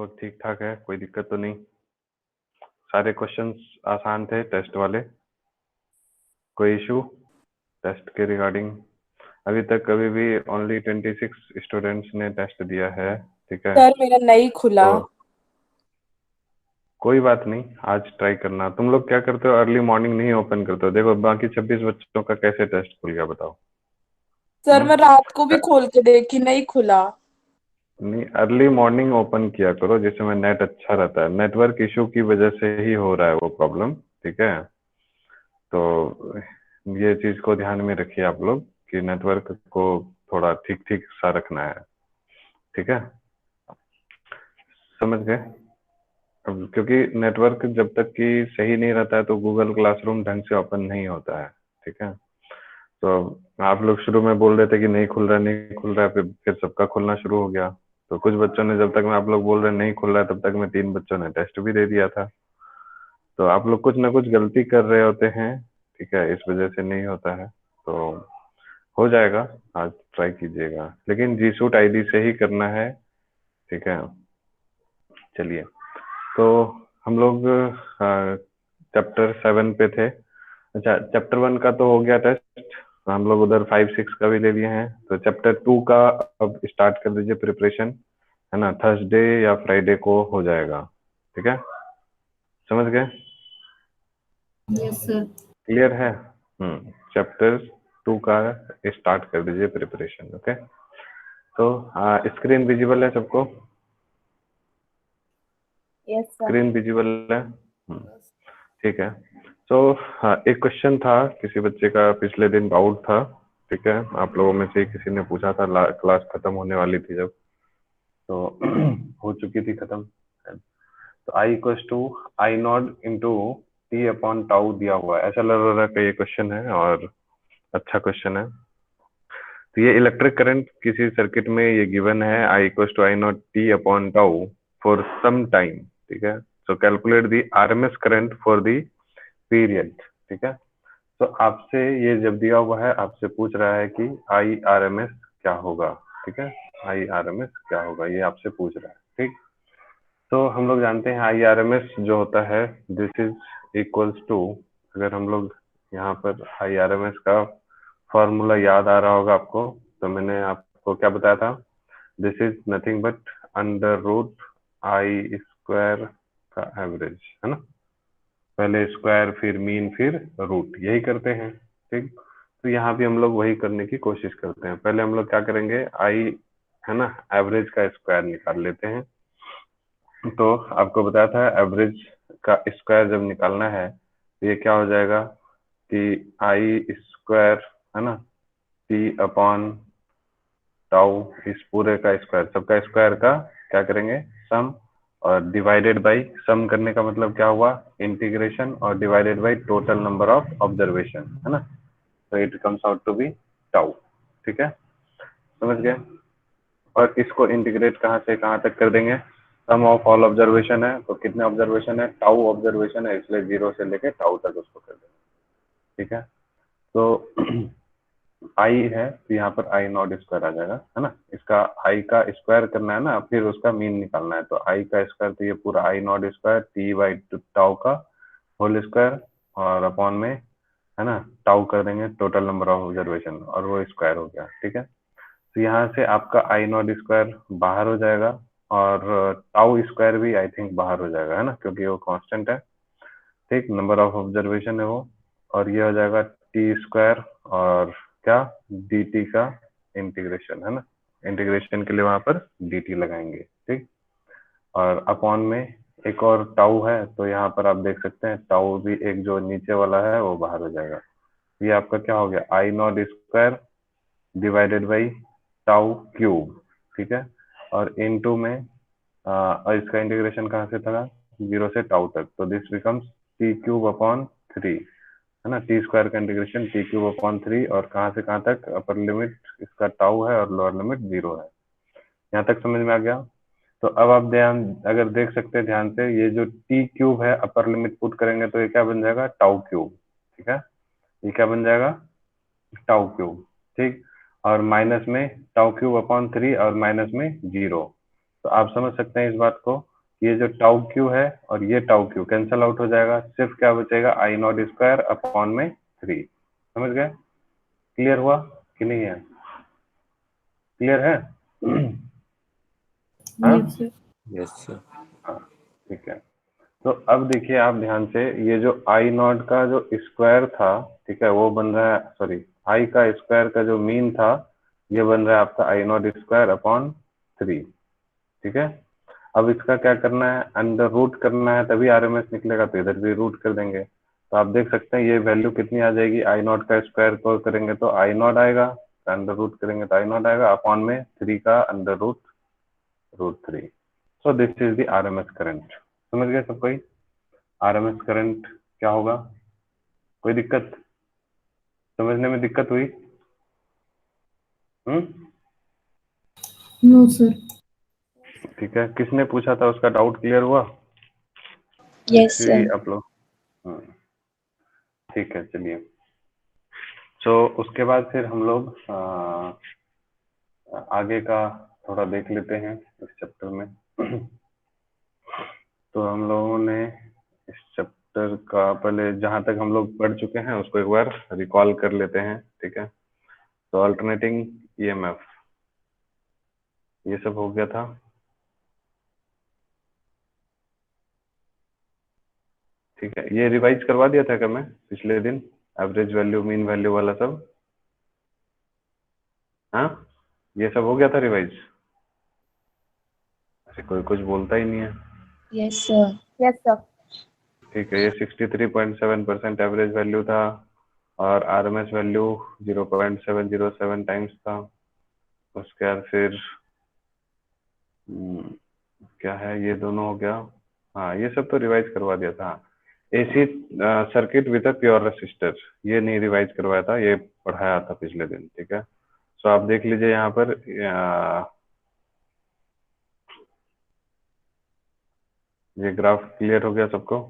बहुत ठीक ठाक है, कोई दिक्कत तो नहीं। सारे क्वेश्चंस आसान थे टेस्ट वाले। कोई इशू टेस्ट के रिगार्डिंग? अभी तक कभी भी ओनली 26 स्टूडेंट्स ने टेस्ट दिया है, ठीक है। सर मेरा नहीं खुला। तो कोई बात नहीं, आज ट्राई करना। तुम लोग क्या करते हो, अर्ली मॉर्निंग नहीं ओपन करते हो? देखो बाकी 26 बच्चों का कैसे टेस्ट खुल गया बताओ। सर मैं रात को भी अ- खोल के देखी, नहीं खुला। नहीं, अर्ली मॉर्निंग ओपन किया करो, जिस समय नेट अच्छा रहता है। नेटवर्क इशू की वजह से ही हो रहा है वो प्रॉब्लम, ठीक है। तो ये चीज को ध्यान में रखिए आप लोग कि नेटवर्क को थोड़ा ठीक ठीक सा रखना है, ठीक है। समझ गए? अब क्योंकि नेटवर्क जब तक कि सही नहीं रहता है तो गूगल क्लासरूम ढंग से ओपन नहीं होता है, ठीक है। तो आप लोग शुरू में बोल रहे थे कि नहीं खुल रहा है, नहीं खुल रहा है, फिर सबका खुलना शुरू हो गया। तो कुछ बच्चों ने, जब तक मैं आप लोग बोल रहे नहीं खुल रहा है, तब तक में 3 बच्चों ने टेस्ट भी दे दिया था। तो आप लोग कुछ ना कुछ गलती कर रहे होते हैं, ठीक है, इस वजह से नहीं होता है। तो हो जाएगा, आज ट्राई कीजिएगा, लेकिन जी सूट आईडी से ही करना है, ठीक है। चलिए, तो हम लोग चैप्टर 7 पे थे। अच्छा, चैप्टर 1 का तो हो गया टेस्ट, हम लोग उधर 5 6 का भी ले लिए हैं। तो चैप्टर 2 का अब स्टार्ट कर दीजिए प्रिपरेशन, है ना। थर्सडे या फ्राइडे को हो जाएगा, ठीक है। समझ गए? Yes sir. क्लियर है? चैप्टर 2 का स्टार्ट कर दीजिए प्रिपरेशन, ओके। तो स्क्रीन विजिबल है सबको? Yes sir. स्क्रीन विजिबल है? ठीक है। तो एक क्वेश्चन था, किसी बच्चे का पिछले दिन डाउट था, ठीक है। आप लोगों में से किसी ने पूछा था, क्लास खत्म होने वाली थी जब, तो हो चुकी थी खत्म। तो I equals to I not into t upon tau दिया हुआ है। ऐसा लग रहा है कि ये क्वेश्चन है, और अच्छा क्वेश्चन है। तो ये इलेक्ट्रिक करंट किसी सर्किट में ये गिवन है, I equals to I not t upon tau for some time, ठीक है। So calculate the RMS current for the period, ठीक है। तो आपसे ये जब दिया हुआ है, आपसे पूछ रहा है कि आई आर एम एस क्या होगा, ठीक है। आई आर एम एस क्या होगा, ये आपसे पूछ रहा है, ठीक। तो हम लोग जानते हैं आई आर एम एस जो होता है, दिस इज इक्वल्स टू, अगर हम लोग यहाँ पर आई आर एम एस का फॉर्मूला याद आ रहा होगा आपको, तो मैंने आपको क्या बताया था, this is nothing but under root I square का एवरेज, है ना। पहले स्क्वायर, फिर मीन, फिर रूट, यही करते हैं, ठीक। तो यहाँ भी हम लोग वही करने की कोशिश करते हैं। पहले हम लोग क्या करेंगे, आई, है ना, एवरेज का स्क्वायर निकाल लेते हैं। तो आपको बताया था एवरेज का स्क्वायर जब निकालना है, तो ये क्या हो जाएगा कि आई स्क्वायर, है ना, टी अपॉन टाउ, इस पूरे का स्क्वायर, सबका स्क्वायर का क्या करेंगे, सम, और डिवाइडेड बाई, सम करने का मतलब क्या हुआ, इंटीग्रेशन, और divided by total number of observation, है ना। तो it comes out to be tau, ठीक है। समझ गए? और इसको इंटीग्रेट कहाँ से कहाँ तक कर देंगे, सम ऑफ ऑल ऑब्जर्वेशन है, तो कितने ऑब्जर्वेशन है, टाउ ऑब्जर्वेशन है, इसलिए 0 से लेके टाउ तक उसको कर देंगे, ठीक है। तो आई है, तो यहाँ पर आई नॉट स्क्वायर आ जाएगा, है ना। इसका आई का स्क्वायर करना है ना, फिर उसका मीन निकालना है। तो आई का स्क्वायर, तो ये पूरा I not square t by tau का होल स्क्वायर, और अपॉन में, है ना, टाउ कर देंगे टोटल नंबर ऑफ ऑब्जर्वेशन, और वो स्क्वायर हो गया, ठीक है। तो यहाँ से आपका आई नॉट स्क्वायर बाहर हो जाएगा, और टाउ स्क्वायर भी आई थिंक बाहर हो जाएगा, है ना, क्योंकि वो कांस्टेंट है, ठीक, नंबर ऑफ ऑब्जर्वेशन है वो। और ये हो जाएगा टी स्क्वायर, और क्या, डी टी का इंटीग्रेशन, है ना। इंटीग्रेशन के लिए वहां पर डी टी लगाएंगे, ठीक। और अपॉन में एक और टाउ है, तो यहाँ पर आप देख सकते हैं टाउ भी एक जो नीचे वाला है वो बाहर हो जाएगा। ये आपका क्या हो गया, I not square divided by tau cube, ठीक है। और इन टू में और इसका इंटीग्रेशन कहाँ से था, 0 से टाउ तक, तो this becomes T cube upon 3, है ना। टी स्क्वायर का इंटीग्रेशन टी क्यूब अपॉन 3, और कहाँ से कहाँ तक, अपर लिमिट इसका टाउ है और लोअर लिमिट 0 है। यहाँ तक समझ में आ गया? तो अब आप ध्यान, अगर देख सकते हैं ध्यान से, ये जो टी क्यूब है अपर लिमिट पुट करेंगे तो ये क्या बन जाएगा, टाउ क्यूब, ठीक है। ये क्या बन जाएगा, टाउ क्यूब, ठीक। और माइनस में टाउ क्यूब अपॉन 3, और माइनस में 0। तो आप समझ सकते हैं इस बात को ये जो टाउ क्यू है और ये टाउ क्यू कैंसल आउट हो जाएगा, सिर्फ क्या बचेगा, आई नॉट स्क्वायर अपॉन में 3। समझ गए? क्लियर हुआ कि नहीं है? क्लियर है? हाँ यस सर। Yes sir. हाँ, ठीक है। तो अब देखिए आप ध्यान से, ये जो आई नॉट का जो स्क्वायर था, ठीक है, वो बन रहा है, सॉरी, आई का स्क्वायर का जो मीन था, ये बन रहा है आपका आई नॉट स्क्वायर अपॉन 3। ठीक है, अब इसका क्या करना है, अंडर रूट करना है, तभी आरएमएस निकलेगा, तो इधर भी रूट कर देंगे। तो आप देख सकते हैं ये वैल्यू कितनी आ जाएगी, आई नॉट का स्क्वायर को करेंगे तो आई नॉट आएगा, अंडर रूट करेंगे तो आई नॉट आएगा, अपॉन में 3 का under root root 3। So this is the RMS current. समझ गए सब कोई? आरएमएस करंट क्या होगा? कोई दिक्कत? समझने में दिक्कत हुई? No sir. ठीक है, किसने पूछा था उसका डाउट क्लियर हुआ? यस इसी सर। आप लोग, ठीक है, चलिए। तो उसके बाद फिर हम लोग आगे का थोड़ा देख लेते हैं इस चैप्टर में। तो हम लोगों ने इस चैप्टर का पहले जहां तक हम लोग पढ़ चुके हैं उसको एक बार रिकॉल कर लेते हैं। ठीक है, तो अल्टरनेटिंग ईएमएफ ये सब हो गया था। ठीक है, ये रिवाइज करवा दिया था क्या मैं पिछले दिन, एवरेज वैल्यू मीन वैल्यू वाला सब? हाँ, ये सब हो गया था रिवाइज? ऐसे कोई कुछ बोलता ही नहीं है। Yes sir. Yes sir. ठीक है, ये 63.7% एवरेज वैल्यू था और आरएमएस वैल्यू 0.707 टाइम्स था। उसके बाद फिर क्या है, ये दोनों हो गया। हाँ, ये सब तो रिवाइज करवा दिया था। AC circuit with a pure resistor ये नहीं रिवाइज करवाया था, ये पढ़ाया था पिछले दिन। ठीक है, तो आप देख लीजिए यहाँ पर ये ग्राफ क्लियर हो गया सबको?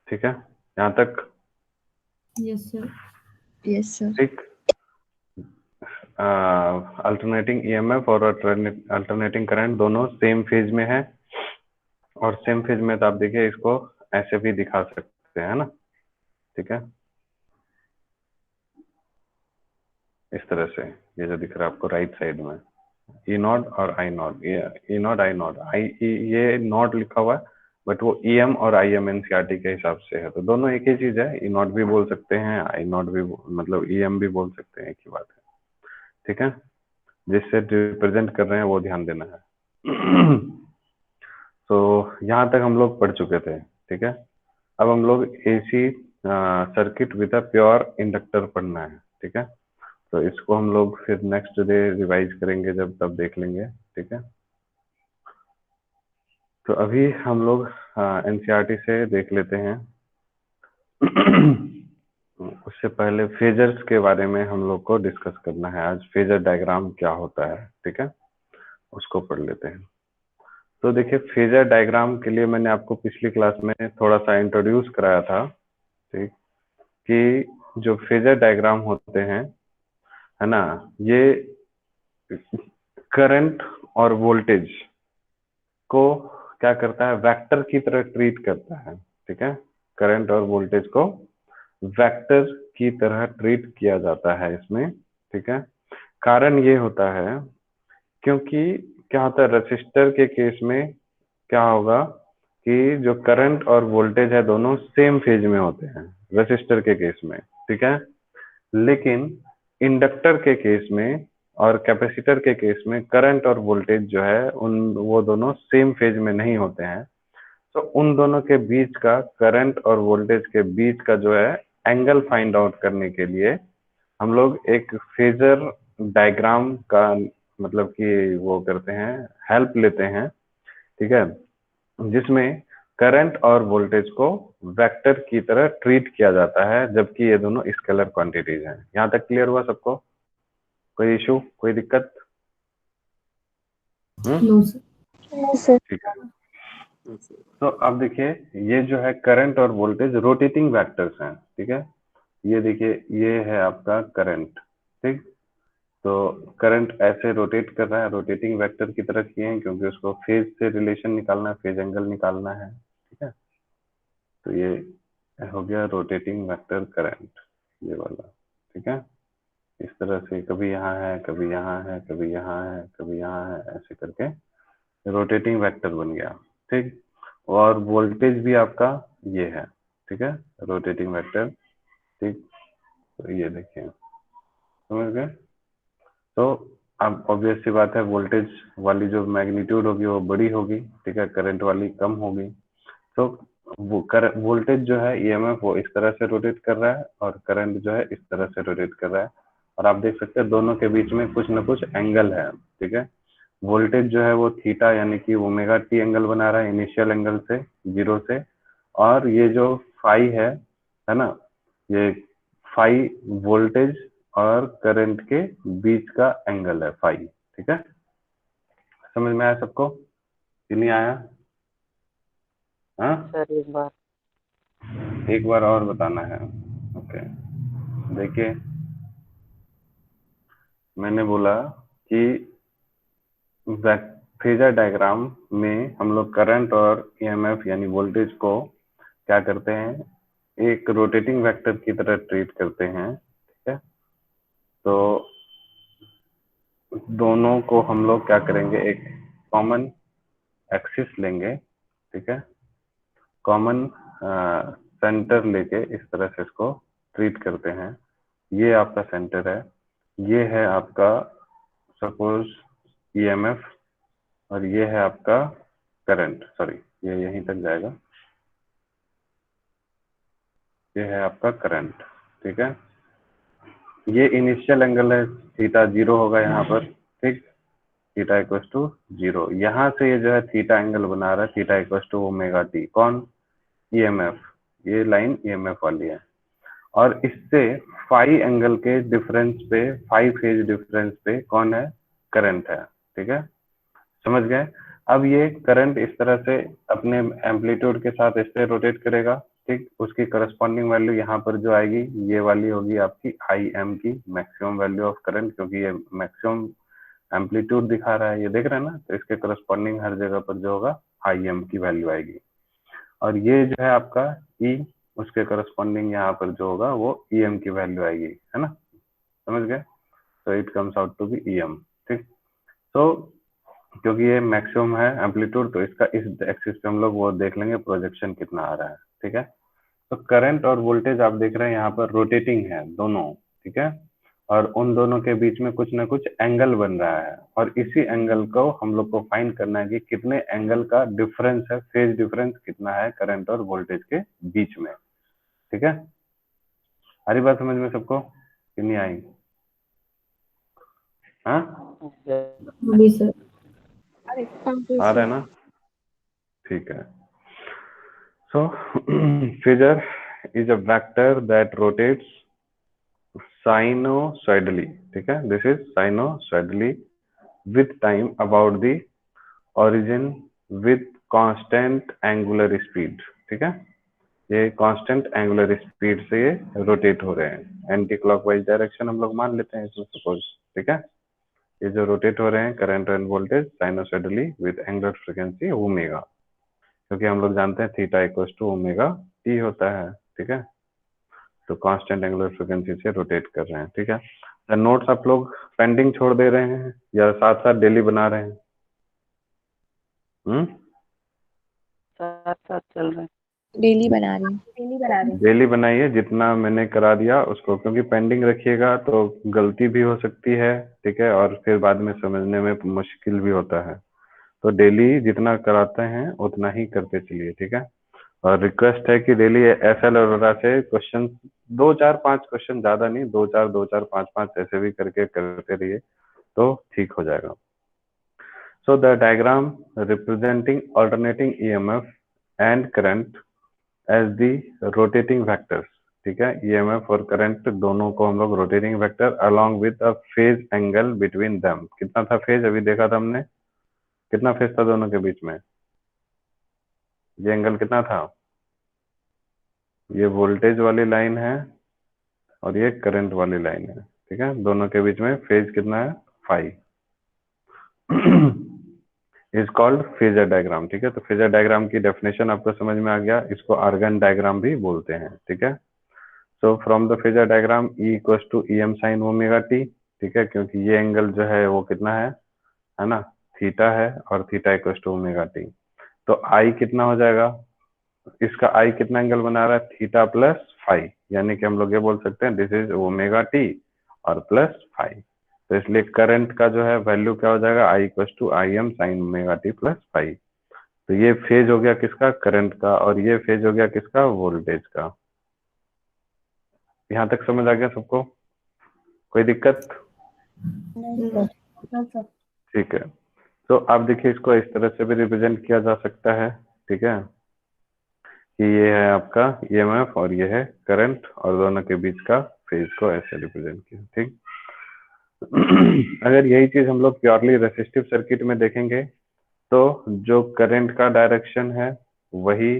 ठीक है, यहाँ तक? Yes sir. Yes sir. ठीक, अल्टरनेटिंग ईएमएफ और अल्टरनेटिंग करंट दोनों सेम फेज में है, और सेम फेज में तो आप देखिए इसको ऐसे भी दिखा सकते हैं ना। ठीक है, इस तरह से ये जो दिख रहा है आपको राइट साइड में, ई नॉट और आई नॉट, ये ई नॉट आई नॉट, आई ये नॉट लिखा हुआ है, बट वो ई एम और आई एम एनसीईआरटी के हिसाब से है, तो दोनों एक ही चीज है। ई नॉट भी बोल सकते हैं, आई नॉट भी मतलब ई एम भी बोल सकते हैं, एक ही बात है। ठीक है, जिससे रिप्रेजेंट कर रहे हैं वो ध्यान देना है। तो यहाँ तक हम लोग पढ़ चुके थे। ठीक है, अब हम लोग AC circuit with a pure inductor पढ़ना है। ठीक है, तो इसको हम लोग फिर नेक्स्ट डे रिवाइज करेंगे जब, तब देख लेंगे। ठीक है, तो अभी हम लोग एनसीईआरटी से देख लेते हैं। उससे पहले फेजर्स के बारे में हम लोग को डिस्कस करना है आज, फेजर डायग्राम क्या होता है। ठीक है, उसको पढ़ लेते हैं। तो देखिए, फेजर डायग्राम के लिए मैंने आपको पिछली क्लास में थोड़ा सा इंट्रोड्यूस कराया था। ठीक, कि जो फेजर डायग्राम होते हैं, है ना, ये करंट और वोल्टेज को क्या करता है, वेक्टर की तरह ट्रीट करता है। ठीक है, करंट और वोल्टेज को वेक्टर की तरह ट्रीट किया जाता है इसमें। ठीक है, कारण ये होता है क्योंकि क्या होता है, रेसिस्टर के केस में क्या होगा कि जो करंट और वोल्टेज है दोनों सेम फेज में होते हैं रेसिस्टर के केस में। ठीक है, लेकिन इंडक्टर के केस में और कैपेसिटर के केस में करंट और वोल्टेज जो है उन वो दोनों सेम फेज में नहीं होते हैं। तो उन दोनों के बीच का, करंट और वोल्टेज के बीच का जो है एंगल फाइंड आउट करने के लिए हम लोग एक फेजर डायग्राम का मतलब कि वो करते हैं, हेल्प लेते हैं। ठीक है, जिसमें करंट और वोल्टेज को वेक्टर की तरह ट्रीट किया जाता है, जबकि ये दोनों स्केलर क्वांटिटीज हैं। यहाँ तक क्लियर हुआ सबको? कोई इशू, कोई दिक्कत? No sir. ठीक है, तो अब देखिए, ये जो है करंट और वोल्टेज रोटेटिंग वेक्टर्स हैं। ठीक है, ये देखिए, ये है आपका करंट। ठीक, तो करंट ऐसे रोटेट कर रहा है, रोटेटिंग वेक्टर की तरह किए हैं क्योंकि उसको फेज से रिलेशन निकालना है, फेज एंगल निकालना है, ठीक है। तो ये हो गया रोटेटिंग वेक्टर करंट, ये वाला, ठीक है। इस तरह से कभी यहाँ है, कभी यहाँ है, कभी यहाँ है, कभी यहाँ है, ऐसे करके रोटेटिंग वेक्टर बन गया, ठीक। और वोल्टेज भी आपका ये है, ठीक है, रोटेटिंग वेक्टर, ठीक। तो ये देखिए, समझ गए। तो अब ऑब्वियस सी बात है, वोल्टेज वाली जो मैग्नीट्यूड होगी वो बड़ी होगी, ठीक है, करंट वाली कम होगी। तो वो वोल्टेज जो है ईएमएफ वो इस तरह से रोटेट कर रहा है और करंट जो है इस तरह से रोटेट कर रहा है। और आप देख सकते हैं दोनों के बीच में कुछ ना कुछ एंगल है, ठीक है। वोल्टेज जो है वो थीटा यानी कि ओमेगा टी एंगल बना रहा है इनिशियल एंगल से, जीरो से। और ये जो फाई है ना, ये फाई वोल्टेज और करंट के बीच का एंगल है फाई, ठीक है। समझ में आया सबको कि नहीं आया? हाँ सर एक बार और बताना है। ओके, देखिए मैंने बोला कि फेजर डायग्राम में हम लोग करंट और ईएमएफ यानी वोल्टेज को क्या करते हैं, एक रोटेटिंग वेक्टर की तरह ट्रीट करते हैं, ठीक है। तो दोनों को हम लोग क्या करेंगे, एक कॉमन एक्सिस लेंगे, ठीक है, कॉमन सेंटर लेके इस तरह से इसको ट्रीट करते हैं। ये आपका सेंटर है, ये है आपका सपोज ईएमएफ और ये है आपका करंट, सॉरी ये यहीं तक जाएगा, ये है आपका करंट, ठीक है। ये इनिशियल एंगल है, थीटा जीरो होगा यहाँ पर, ठीक, थीटा इक्वस टू जीरो। यहाँ से ये जो है थीटा एंगल बना रहा है, theta equals to omega T, कौन, ईएमएफ, ये लाइन ईएमएफ वाली है। और इससे फाई एंगल के डिफरेंस पे, फाई फेज डिफरेंस पे कौन है, करंट है, ठीक है, समझ गए। अब ये करंट इस तरह से अपने एम्पलीट्यूड के साथ इससे रोटेट करेगा, ठीक। उसकी करस्पॉन्डिंग वैल्यू यहाँ पर जो आएगी ये वाली होगी आपकी आई एम की, मैक्सिमम वैल्यू ऑफ करंट, क्योंकि ये मैक्सिमम एम्पलीट्यूड दिखा रहा है, ये देख रहे हैं ना, तो इसके करस्पॉन्डिंग हर जगह पर जो होगा आई एम की वैल्यू आएगी। और ये जो है आपका ई, उसके करस्पॉन्डिंग यहाँ पर जो होगा वो ई एम की वैल्यू आएगी, है ना, समझ गए। तो it comes out to be E M, ठीक। तो क्योंकि ये मैक्सिमम है एम्पलीट्यूड, तो इसका इस एक्सिस पे हम लोग वो देख लेंगे प्रोजेक्शन कितना आ रहा है, ठीक है। तो करंट और वोल्टेज आप देख रहे हैं यहाँ पर रोटेटिंग है दोनों, ठीक है। और उन दोनों के बीच में कुछ ना कुछ एंगल बन रहा है, और इसी एंगल को हम लोग को फाइंड करना है कि कितने एंगल का डिफरेंस है, फेज डिफरेंस कितना है करंट और वोल्टेज के बीच में, ठीक है। सारी बात समझ में सबको कि नहीं आई? हाँ जी सर। आ रहा है ना, ठीक है। So figure is a vector that rotates sinusoidally, ठीक है, this is sinusoidally with time about the origin with constant angular speed, ठीक है। ये कांस्टेंट एंगुलर स्पीड से ये रोटेट हो रहे हैं, एंटी क्लॉकवाइज डायरेक्शन हम लोग मान लेते हैं इसमें सपोज, ठीक है। ये जो रोटेट हो रहे हैं current and voltage sinusoidally with angular frequency omega, क्योंकि हम लोग जानते हैं theta equal to omega t होता है, ठीक है। तो कांस्टेंट एंगुलर फ्रीक्वेंसी से रोटेट कर रहे हैं, ठीक है। नोट्स आप लोग पेंडिंग छोड़ दे रहे हैं या साथ साथ डेली बना रहे हैं? साथ साथ चल रहे हैं। डेली बना रही हूँ। डेली बनाइए जितना मैंने करा दिया उसको, क्योंकि पेंडिंग रखिएगा तो गलती भी हो सकती है, ठीक है, और फिर बाद में समझने में मुश्किल भी होता है। तो डेली जितना कराते हैं उतना ही करते चलिए, ठीक है। और रिक्वेस्ट है कि डेली एसएल और से क्वेश्चन 2 4 5 क्वेश्चन, ज्यादा नहीं, 2 4 2 4 5 5 ऐसे भी करके करते रहिए तो ठीक हो जाएगा। So the diagram representing alternating EMF and current as the rotating vectors, ठीक है, EMF और करंट दोनों को हम लोग rotating vector along with a phase angle between them, कितना था फेज, अभी देखा था हमने, कितना फेज था दोनों के बीच में, ये एंगल कितना था, ये वोल्टेज वाली लाइन है और ये करंट वाली लाइन है, ठीक है, दोनों के बीच में फेज कितना है, phi, is called phasor diagram. ठीक है, तो फेजर डायग्राम की डेफिनेशन आपको समझ में आ गया, इसको आर्गन डायग्राम भी बोलते हैं। ठीक है, so from the phasor diagram E equals to E M sine omega T. ठीक है, क्योंकि ये एंगल जो है वो कितना है ना, थीटा है, और theta equals to omega T. तो आई कितना हो जाएगा, इसका आई कितना एंगल बना रहा है, थीटा प्लस फाई, यानी कि हम लोग ये बोल सकते हैं दिस इज ओमेगा टी और प्लस फाई। तो इसलिए करंट का जो है वैल्यू क्या हो जाएगा, I equals to I M sine omega t plus phi. तो ये फेज हो गया किसका, करंट का, और ये फेज हो गया किसका, वोल्टेज का। यहाँ तक समझ आ गया सबको, कोई दिक्कत? ठीक है, तो आप देखिए इसको इस तरह से भी रिप्रेजेंट किया जा सकता है। ठीक है, कि ये है आपका ईएमएफ और ये है करंट, और दोनों के बीच का फेज को ऐसे रिप्रेजेंट किया। ठीक, अगर यही चीज हम लोग प्योरली रेसिस्टिव सर्किट में देखेंगे तो जो करंट का डायरेक्शन है वही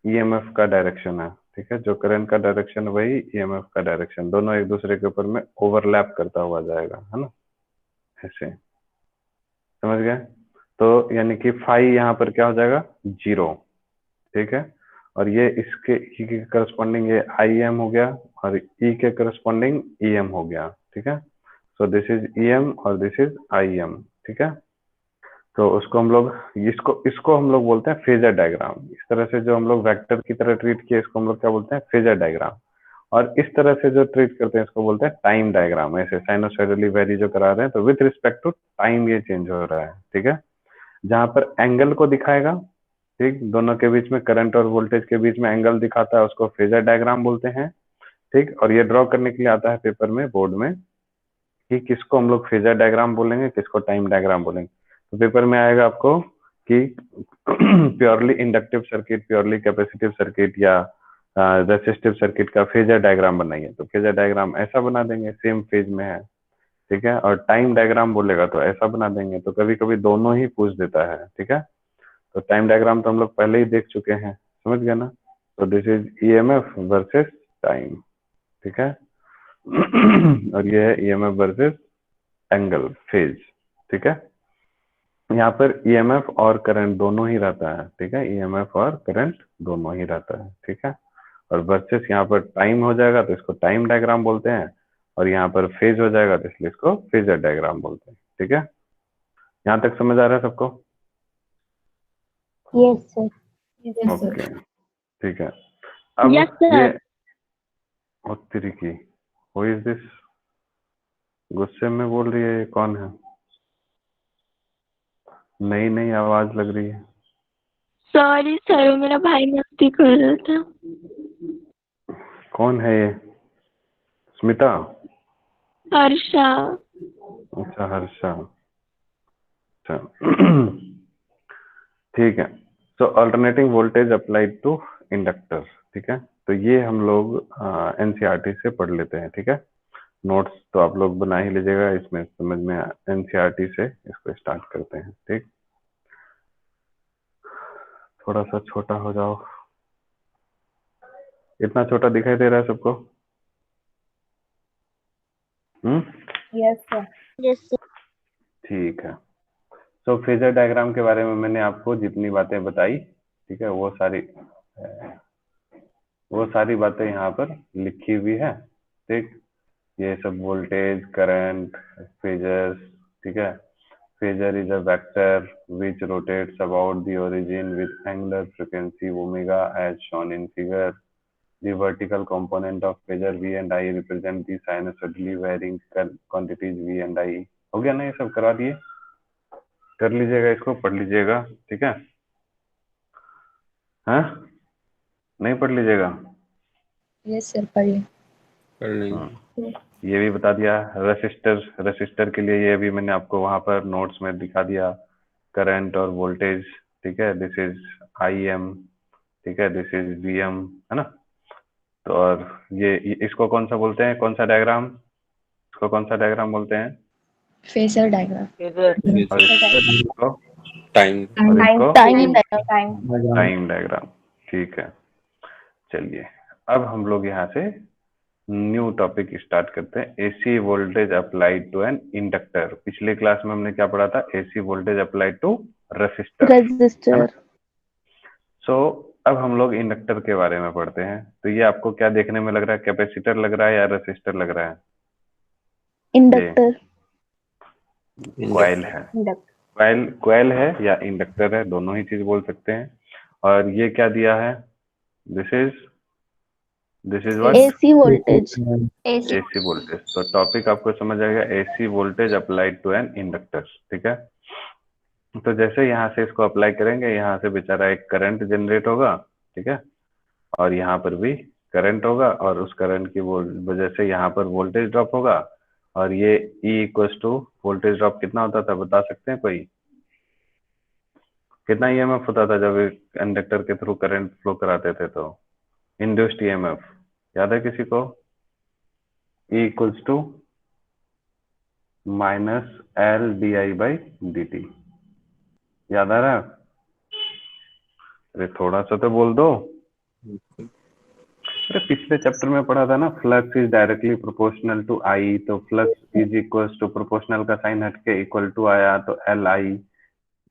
ईएमएफ का डायरेक्शन है। ठीक है, जो करंट का डायरेक्शन वही ईएमएफ का डायरेक्शन, दोनों एक दूसरे के ऊपर में ओवरलैप करता हुआ जाएगा, है ना, ऐसे, समझ गए? तो यानी कि फाई यहाँ पर क्या हो जाएगा, 0। ठीक है, और ये इसके ई के करस्पॉन्डिंग ये आई एम हो गया, और ई के करस्पॉन्डिंग ई एम हो गया। ठीक है, so this is E M और दिस इज आई एम। ठीक है, तो उसको हम लोग इसको इसको हम लोग बोलते हैं फेजर डायग्राम। इस तरह से जो हम लोग वेक्टर की तरह ट्रीट किए इसको हम लोग क्या बोलते हैं, फेजर डायग्राम। और इस तरह से जो ट्रीट करते हैं इसको बोलते हैं टाइम डायग्राम। ऐसे साइनोसॉइडली वेरी जो करा रहे हैं, तो विथ रिस्पेक्ट टू टाइम ये चेंज हो रहा है। ठीक है, जहां पर एंगल को दिखाएगा, ठीक, दोनों के बीच में करंट और वोल्टेज के बीच में एंगल दिखाता है, उसको फेजर डायग्राम बोलते हैं। ठीक, और ये ड्रॉ करने के लिए आता है पेपर में, बोर्ड में, कि किसको हम लोग फेजर डायग्राम बोलेंगे, किसको टाइम डायग्राम बोलेंगे। तो पेपर में आएगा आपको कि purely inductive circuit, purely capacitive circuit या रेसिस्टिव सर्किट का फेजर डायग्राम बनाइए, तो फेजर डायग्राम ऐसा बना देंगे, सेम फेज में है। ठीक है, और टाइम डायग्राम बोलेगा तो ऐसा बना देंगे। तो कभी कभी दोनों ही पूछ देता है। ठीक है, तो टाइम डायग्राम तो हम लोग पहले ही देख चुके हैं, समझ गए ना। तो this is EMF versus time. ठीक है, और ये है ईएमएफ वर्सेस एंगल, फेज। ठीक है, यहाँ पर ईएमएफ और करंट दोनों ही रहता है। ठीक है, ईएमएफ और करंट दोनों ही रहता है। ठीक है, और वर्सेस यहाँ पर टाइम हो जाएगा तो इसको टाइम डायग्राम बोलते हैं, और यहाँ पर फेज हो जाएगा तो इसलिए इसको फेजर डायग्राम बोलते हैं। ठीक है, यहाँ तक समझ आ रहा है सबको? Yes sir. ओके, ठीक है। अब Yes, sir. ये तेरी की हु इज दिस, गुस्से में बोल रही है, ये कौन है? नई नई आवाज लग रही है। सॉरी सर, मेरा भाई मस्ती कर रहा था। कौन है ये, स्मिता? हर्षा। अच्छा, हर्षा, अच्छा। ठीक है, so alternating voltage applied to inductor. ठीक है, तो ये हम लोग एनसीईआरटी से पढ़ लेते हैं। ठीक है, नोट्स तो आप लोग बना ही लीजिएगा, इसमें समझ में एनसीईआरटी से इसको स्टार्ट करते हैं। ठीक, थोड़ा सा छोटा हो जाओ, इतना छोटा दिखाई दे रहा है सबको? Yes sir. Yes sir. ठीक है, तो फेजर डायग्राम के बारे में मैंने आपको जितनी बातें बताई, ठीक है, वो सारी बातें यहाँ पर लिखी हुई है। ठीक, ये सब वोल्टेज, करंट, फेजर्स। ठीक है, phasor is a vector which rotates about the origin with angular frequency omega as shown in figure. The vertical component of phasor V and I represent the sinusoidally varying quantities V and I. हो गया ना, ये सब करा दिए, कर लीजिएगा, इसको पढ़ लीजिएगा। ठीक है, हाँ, नहीं पढ़ लीजिएगा? यस सर, पढ़िए। ये भी बता दिया। रेसिस्टर के लिए ये भी मैंने आपको वहां पर नोट्स में दिखा दिया, करंट और वोल्टेज। ठीक है, दिस इज आई एम, ठीक है, दिस इज वी एम, है ना। तो और ये इसको कौन सा बोलते हैं, कौन सा डायग्राम, इसको कौन सा डायग्राम बोलते हैं? Phasor diagram. और इसको टाइम टाइम डायग्राम। ठीक है, चलिए अब हम लोग यहाँ से न्यू टॉपिक स्टार्ट करते हैं। AC voltage applied to an inductor. पिछले क्लास में हमने क्या पढ़ा था? AC voltage applied to resistor. So अब हम लोग इंडक्टर के बारे में पढ़ते हैं। तो ये आपको क्या देखने में लग रहा है? कैपेसिटर लग रहा है या रेसिस्टर लग रहा है? इंडक्टर। कॉइल है। कॉइल है या इंडक्टर है, दोनों ही चीज बोल सकते हैं। और ये क्या दिया है? This is what? AC voltage. AC voltage. तो टॉपिक आपको समझ आएगा, AC voltage applied to an inductor. ठीक है। तो जैसे यहाँ से इसको अप्लाई करेंगे, यहाँ से बेचारा एक करंट जनरेट होगा। ठीक है। और यहाँ पर भी करंट होगा, और उस करंट की वजह से यहाँ पर वोल्टेज ड्रॉप होगा। और ये E equal to voltage drop कितना होता था, बता सकते हैं कोई? कितना ईएमएफ होता था जब इंडक्टर के थ्रू करंट फ्लो कराते थे? तो इंड्यूस्ड ईएमएफ याद है किसी को? E equals to minus L D I by D T. याद आ रहा है? अरे थोड़ा सा तो बोल दो। अरे पिछले चैप्टर में पढ़ा था ना, flux is directly proportional to I. तो flux is equal to proportional का साइन हटके इक्वल टू आया तो एल आई।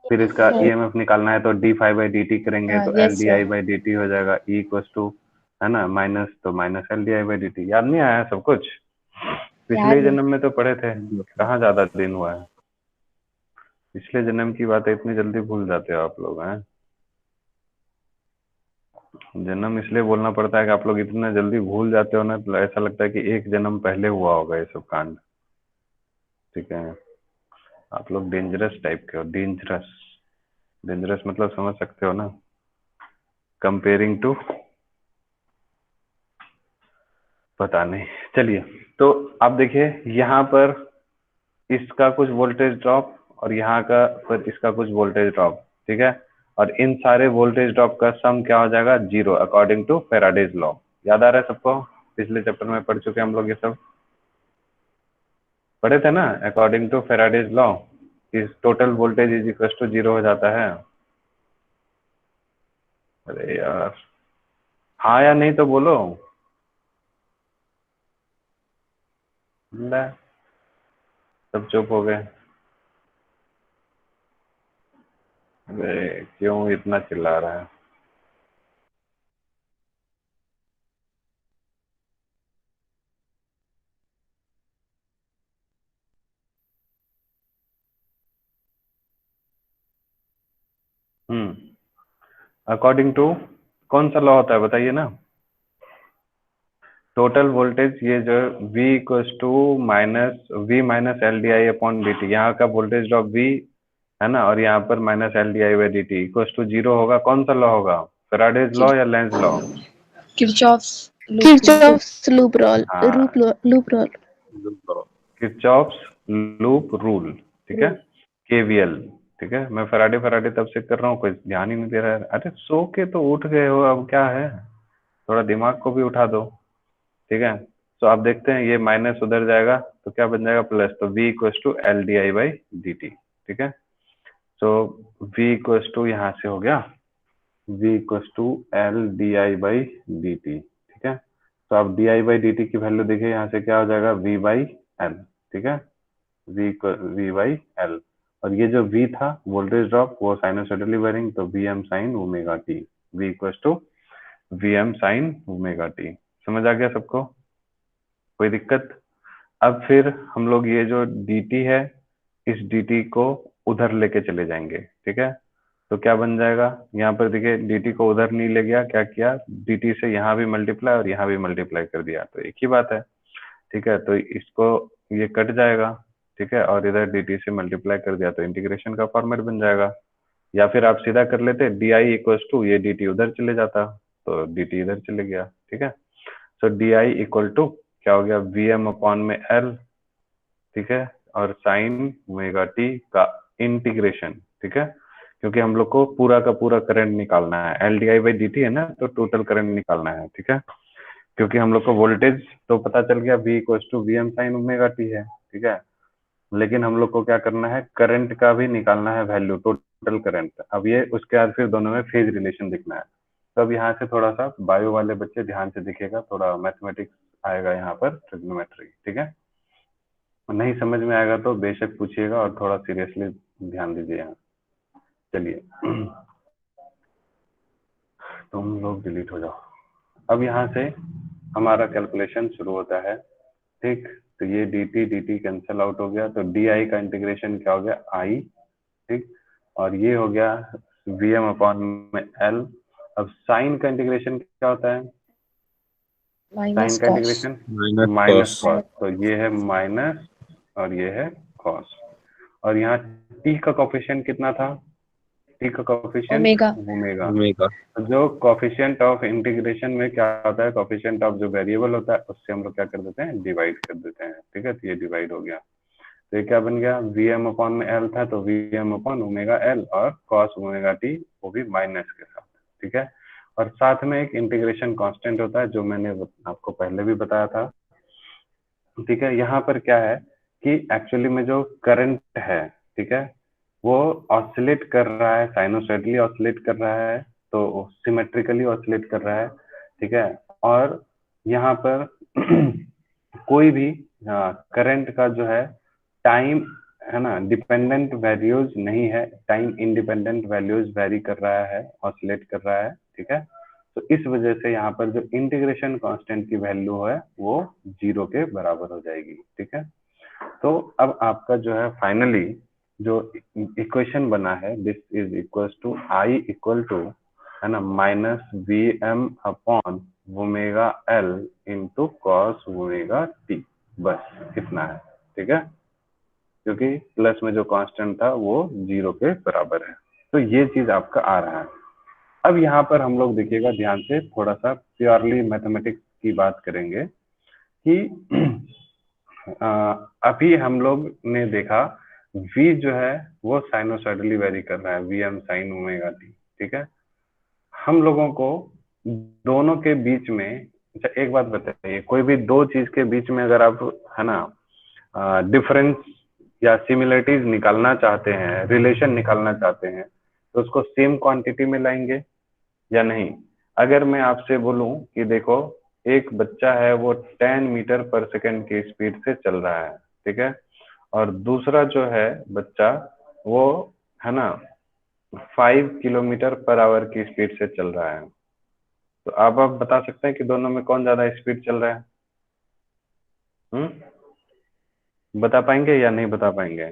फिर इसका ईएमएफ निकालना है तो D phi by D T करेंगे तो L D I by D T हो जाएगा। ई इक्वल टू है ना माइनस, तो minus L D I by D T. याद नहीं आया सब कुछ? पिछले जन्म में तो पढ़े थे, कहाँ ज्यादा दिन हुआ है। पिछले जन्म की बातें इतनी जल्दी भूल जाते हो आप लोग हैं? जन्म इसलिए बोलना पड़ता है कि आप लोग इतना जल्दी भूल जाते हो ना, तो ऐसा लगता है कि एक जन्म पहले हुआ होगा ये सब कांड। ठीक है। आप लोग डेंजरस टाइप के हो। डेंजरस, डेंजरस मतलब समझ सकते हो ना? कंपेयरिंग टू, पता नहीं। चलिए, तो आप देखिए यहाँ पर इसका कुछ वोल्टेज ड्रॉप और यहाँ का फिर इसका कुछ वोल्टेज ड्रॉप। ठीक है। और इन सारे वोल्टेज ड्रॉप का सम क्या हो जाएगा? Zero, according to Faraday's law. याद आ रहा है सबको? पिछले चैप्टर में पढ़ चुके हैं हम लोग, ये सब पढ़े थे ना। अकॉर्डिंग टू फैराडेज लॉ इस total voltage is equal to zero हो जाता है। अरे यार, हाँ या नहीं तो बोलो। ले, सब चुप हो गए। अरे क्यों इतना चिल्ला रहा है? अकॉर्डिंग टू कौन सा लॉ होता है बताइए ना? टोटल वोल्टेज, ये जो V equals to minus V minus L D I upon D T. यहाँ का वोल्टेज ड्रॉप V है ना, और यहाँ पर minus L D I by D T equals to zero होगा। कौन सा लॉ होगा? फैराडेज लॉ या Lenz law? Kirchhoff's loop rule. Kirchhoff's loop rule. ठीक है। केवीएल। ठीक है। मैं फैराडे फैराडे तब से कर रहा हूँ, कोई ध्यान ही नहीं दे रहा है। अरे सो के तो उठ गए हो, अब क्या है? थोड़ा दिमाग को भी उठा दो। ठीक है। तो आप देखते हैं ये माइनस उधर जाएगा तो क्या बन जाएगा? प्लस। तो V equals to L D I by D T. ठीक है। तो V इक्वल्स टू यहाँ से हो गया V equals to L D I by D T. ठीक है। तो आप D I by D T की वैल्यू देखिए, यहाँ से क्या हो जाएगा? V by L. ठीक है। V by L. और ये जो V था वोल्टेज ड्रॉप, वो साइनोसॉइडली वेरिंग, तो Vm sine omega T. V equals to Vm sine omega T. समझ आ गया सबको? कोई दिक्कत? अब फिर हम लोग ये जो dt है, इस dt को उधर लेके चले जाएंगे। ठीक है। तो क्या बन जाएगा? यहाँ पर देखिए dt को उधर नहीं ले गया, क्या किया? dt से यहाँ भी मल्टीप्लाई और यहाँ भी मल्टीप्लाई कर दिया, तो एक ही बात है। ठीक है। तो इसको ये कट जाएगा। ठीक है। और इधर dt से मल्टीप्लाई कर दिया तो इंटीग्रेशन का फॉर्मेट बन जाएगा। या फिर आप सीधा कर लेते di इक्वल्स टू, ये dt उधर चले जाता तो dt इधर चले गया। ठीक है। तो di इक्वल टू क्या हो गया? Vm अपॉन में L। ठीक है। और साइन ओमेगा टी का इंटीग्रेशन। ठीक है। क्योंकि हम लोग को पूरा का पूरा करंट निकालना है, L D I by D T है ना, तो टोटल करंट निकालना है। ठीक है। क्योंकि हम लोग को वोल्टेज तो पता चल गया V equal to V M sine omega T है। ठीक है। लेकिन हम लोग को क्या करना है? करंट का भी निकालना है वैल्यू, टोटल करंट। अब ये उसके बाद फिर दोनों में फेज रिलेशन दिखना है। तो अब यहाँ से थोड़ा सा बायो वाले बच्चे ध्यान से दिखेगा, थोड़ा मैथमेटिक्स आएगा यहाँ पर ट्रिग्नोमेट्री। ठीक है, नहीं समझ में आएगा तो बेशक पूछिएगा और थोड़ा सीरियसली ध्यान दीजिए यहाँ। चलिए तुम लोग डिलीट हो जाओ। अब यहाँ से हमारा कैलकुलेशन शुरू होता है। ठीक, तो ये dt dt कैंसिल आउट हो गया, तो di का इंटीग्रेशन क्या हो गया, i। ठीक, और ये हो गया vm अपॉन में l। अब साइन का इंटीग्रेशन क्या होता है, साइन माइनस का cos. Integration minus minus cos. Cos, तो ये है माइनस और ये है कॉस। और यहाँ t का कोफिशिएंट कितना था, t का कोफिशिएंट ओमेगा। ओमेगा। ओमेगा। जो कोफिशिएंट ऑफ इंटीग्रेशन में क्या होता है, कोफिशिएंट ऑफ जो वेरिएबल होता है उससे हम लोग क्या कर देते हैं, डिवाइड कर देते हैं। ठीक है, तो ये डिवाइड हो गया, तो ये क्या बन गया, vm अपॉन में l था तो vm अपॉन ओमेगा l, और कॉस ओमेगा t वो भी माइनस के साथ। ठीक है, और साथ में एक इंटीग्रेशन कांस्टेंट होता है जो मैंने आपको पहले भी बताया था। ठीक है, यहाँ पर क्या है कि एक्चुअली में जो करंट है, ठीक है, वो ऑसिलेट कर रहा है, साइनोसॉइडली ऑसिलेट कर रहा है, तो सिमेट्रिकली ऑसिलेट कर रहा है। ठीक है, और यहाँ पर कोई भी करंट का जो है टाइम है ना डिपेंडेंट वैल्यूज नहीं है, टाइम इंडिपेंडेंट वैल्यूज वेरी कर रहा है, ऑसिलेट कर रहा है। ठीक है, तो इस वजह से यहाँ पर जो इंटीग्रेशन कांस्टेंट की वैल्यू है वो 0 के बराबर हो जाएगी। ठीक है, तो अब आपका जो है फाइनली जो इक्वेशन बना है, this is equal to I equal to है ना minus V M upon omega L into cos omega T, बस इतना है। ठीक है, क्योंकि प्लस में जो कांस्टेंट था वो 0 के बराबर है, तो ये चीज आपका आ रहा है। अब यहाँ पर हम लोग देखिएगा ध्यान से, थोड़ा सा प्योरली मैथमेटिक्स की बात करेंगे कि अभी हम लोग ने देखा v जो है वो साइनोसॉइडली वेरी कर रहा है, vm साइन ओमेगा टी। ठीक है, हम लोगों को दोनों के बीच में, अच्छा एक बात बताइए, कोई भी दो चीज के बीच में अगर आप है ना डिफरेंस या सिमिलरिटीज निकालना चाहते हैं, रिलेशन निकालना चाहते हैं, तो उसको सेम क्वांटिटी में लाएंगे या नहीं। अगर मैं आपसे बोलूं कि देखो एक बच्चा है वो 10 मीटर पर सेकंड की स्पीड से चल रहा है, ठीक है, और दूसरा जो है बच्चा वो है ना 5 किलोमीटर पर आवर की स्पीड से चल रहा है, तो आप बता सकते हैं कि दोनों में कौन ज्यादा स्पीड चल रहा है? बता पाएंगे या नहीं बता पाएंगे?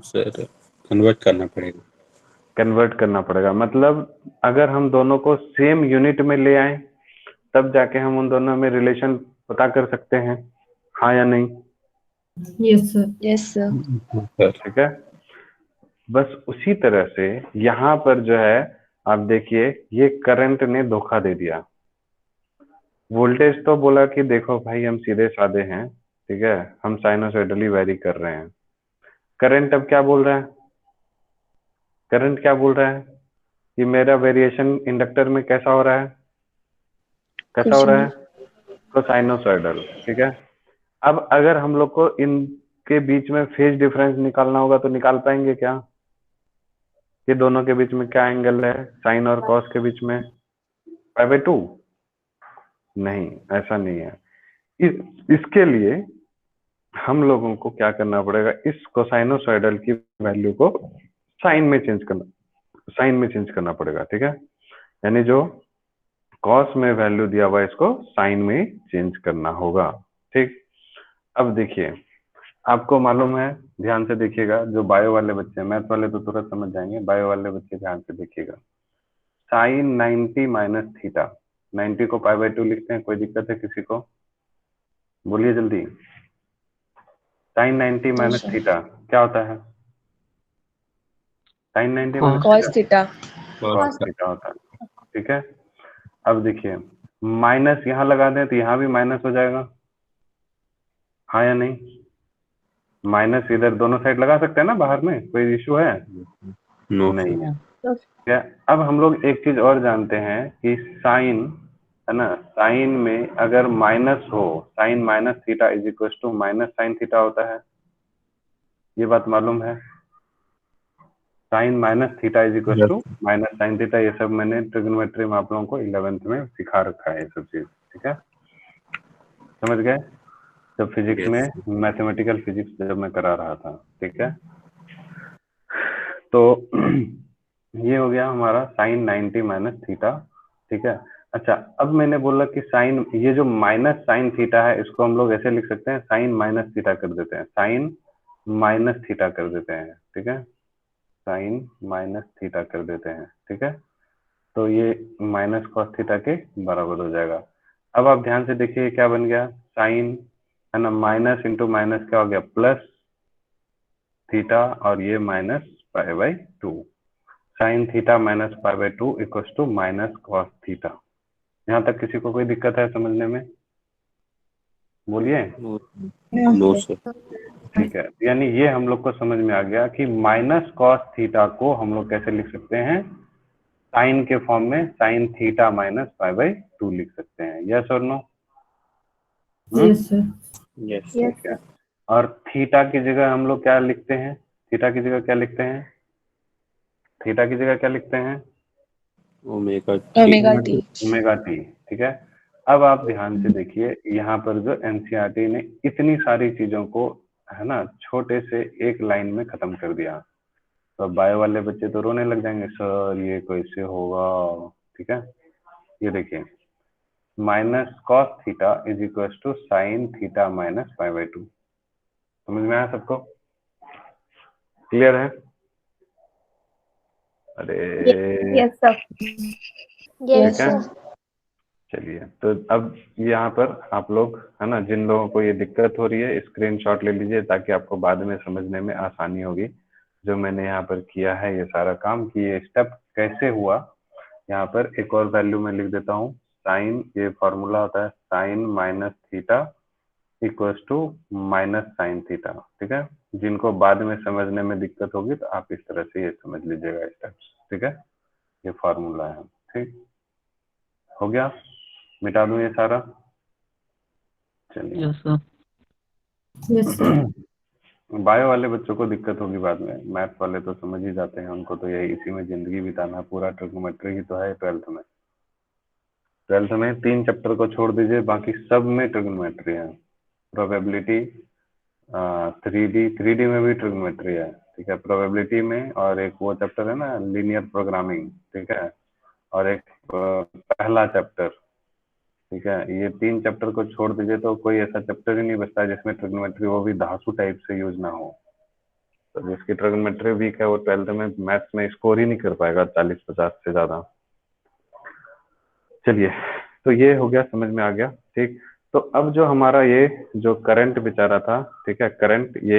सर कन्वर्ट करना पड़ेगा। कन्वर्ट करना पड़ेगा, मतलब अगर हम दोनों को सेम यूनिट में ले आए तब जाके हम उन दोनों में रिलेशन पता कर सकते हैं, हाँ या नहीं? Yes sir. Yes sir. ठीक है, बस उसी तरह से यहाँ पर जो है आप देखिए ये करंट ने धोखा दे दिया। वोल्टेज तो बोला कि देखो भाई हम सीधे साधे हैं, ठीक है, हम साइनोसॉइडली वेरी कर रहे हैं। करंट अब क्या बोल रहा है, करंट क्या बोल रहा है कि मेरा वेरिएशन इंडक्टर में कैसा हो रहा है, कैसा हो रहा है, तो साइनोसॉइडल। ठीक है, अब अगर हम लोग को इनके बीच में फेज डिफरेंस निकालना होगा तो निकाल पाएंगे क्या, कि दोनों के बीच में क्या एंगल है साइन और कॉस के बीच में, 5/2? नहीं, ऐसा नहीं है। इसके लिए हम लोगों को क्या करना पड़ेगा, इस कोसाइनोसॉइडल की वैल्यू को साइन में चेंज करना पड़ेगा। ठीक है, यानी जो कॉस में वैल्यू दिया हुआ है इसको साइन में चेंज करना होगा। ठीक, अब देखिए आपको मालूम है, ध्यान से देखिएगा, जो बायो वाले बच्चे हैं, मैथ वाले तो तुरंत समझ जाएंगे, बायो वाले बच्चे ध्यान से देखिएगा। साइन 90 माइनस थीटा, 90 को π/2 लिखते हैं, कोई दिक्कत है किसी को? बोलिए जल्दी। साइन 90 माइनस थीटा क्या होता है? Sine 90 minus cos theta. Cos theta होता है। ठीक है, अब देखिए माइनस यहाँ लगा दें तो यहाँ भी माइनस हो जाएगा, हाँ या नहीं? माइनस इधर दोनों साइड लगा सकते हैं ना, बाहर में कोई इशू है? नो नहीं है। क्या, अब हम लोग एक चीज और जानते हैं कि साइन है ना, साइन में अगर माइनस हो, sine minus theta is equal to minus sine theta होता है, ये बात मालूम है? Sine minus theta is equal to minus sine theta. ये सब मैंने ट्रिग्नोमेट्री में आप लोगों को 11th में सिखा रखा है ये सब चीज, ठीक है, समझ गए? जब फिजिक्स में मैथमेटिकल फिजिक्स जब मैं करा रहा था, ठीक है। तो ये हो गया हमारा साइन 90 माइनस थीटा, ठीक है। अच्छा, अब मैंने बोला कि साइन, ये जो माइनस साइन थीटा है इसको हम लोग ऐसे लिख सकते हैं, साइन माइनस थीटा कर देते हैं, साइन माइनस थीटा कर देते हैं, ठीक है, साइन माइनस थीटा कर देते हैं, ठीक है। तो ये माइनस कॉस थीटा के बराबर हो जाएगा। अब आप ध्यान से देखिए क्या बन गया, साइन है ना, माइनस इंटू माइनस क्या हो गया, प्लस थीटा, और ये minus pi by 2, sine theta minus pi by 2 equal to minus cos theta. यहाँ तक किसी को कोई दिक्कत है समझने में? बोलिए। No sir. ठीक है, यानी ये हम लोग को समझ में आ गया कि माइनस कॉस थीटा को हम लोग कैसे लिख सकते हैं, साइन के फॉर्म में, sign theta minus pi by 2 लिख सकते हैं। यस और नो? Yes sir. यस ठीक है। और थीटा की जगह हम लोग क्या लिखते हैं, थीटा की जगह क्या लिखते हैं, थीटा की जगह क्या लिखते हैं, omega omega T. Omega T, ठीक है। अब आप ध्यान से देखिए, यहाँ पर जो एनसीईआरटी ने इतनी सारी चीजों को, है ना, छोटे से एक लाइन में खत्म कर दिया। तो बायो वाले बच्चे तो रोने लग जाएंगे, सर ये कैसे होगा, ठीक है। ये देखिए, minus cos theta is equal to sine theta minus pi by 2। समझ में आया सबको? क्लियर है? अरे यस सर। ठीक है, चलिए। तो अब यहाँ पर आप लोग, है ना, जिन लोगों को ये दिक्कत हो रही है स्क्रीनशॉट ले लीजिए, ताकि आपको बाद में समझने में आसानी होगी। जो मैंने यहाँ पर किया है ये सारा काम, कि ये स्टेप कैसे हुआ, यहाँ पर एक और वैल्यू में लिख देता हूँ, साइन, ये फॉर्मूला होता है sine minus theta equal to minus sine theta, ठीक है। जिनको बाद में समझने में दिक्कत होगी तो आप इस तरह से ये समझ लीजिएगा स्टेप्स, ठीक है। ये फॉर्मूला है, ठीक हो गया, मिटा दूं ये सारा, चलिए। Yes sir. बायो वाले बच्चों को दिक्कत होगी बाद में, मैथ वाले तो समझ ही जाते हैं, उनको तो यही इसी में जिंदगी बिताना है, पूरा ट्रिग्नोमेट्री ही तो है 12th में। 12th में 3 चैप्टर को छोड़ दीजिए, बाकी सब में ट्रिग्नोमेट्री है। प्रोबेबिलिटी, 3D में भी ट्रिग्नोमेट्री है, ठीक है, प्रोबेबिलिटी में, और एक वो चैप्टर है ना लीनियर प्रोग्रामिंग, ठीक है, और एक पहला चैप्टर, ठीक है। ये 3 चैप्टर को छोड़ दीजिए तो कोई ऐसा चैप्टर ही नहीं बचता जिसमें ट्रिग्नोमेट्री वो भी धांसू टाइप से यूज ना हो। तो जिसकी ट्रिग्नोमेट्री वीक है वो 12th में मैथ्स में स्कोर ही नहीं कर पाएगा 40-50 से ज्यादा। चलिए, तो ये हो गया, समझ में आ गया, ठीक। तो अब जो हमारा ये जो करंट बेचारा था, ठीक है, करंट ये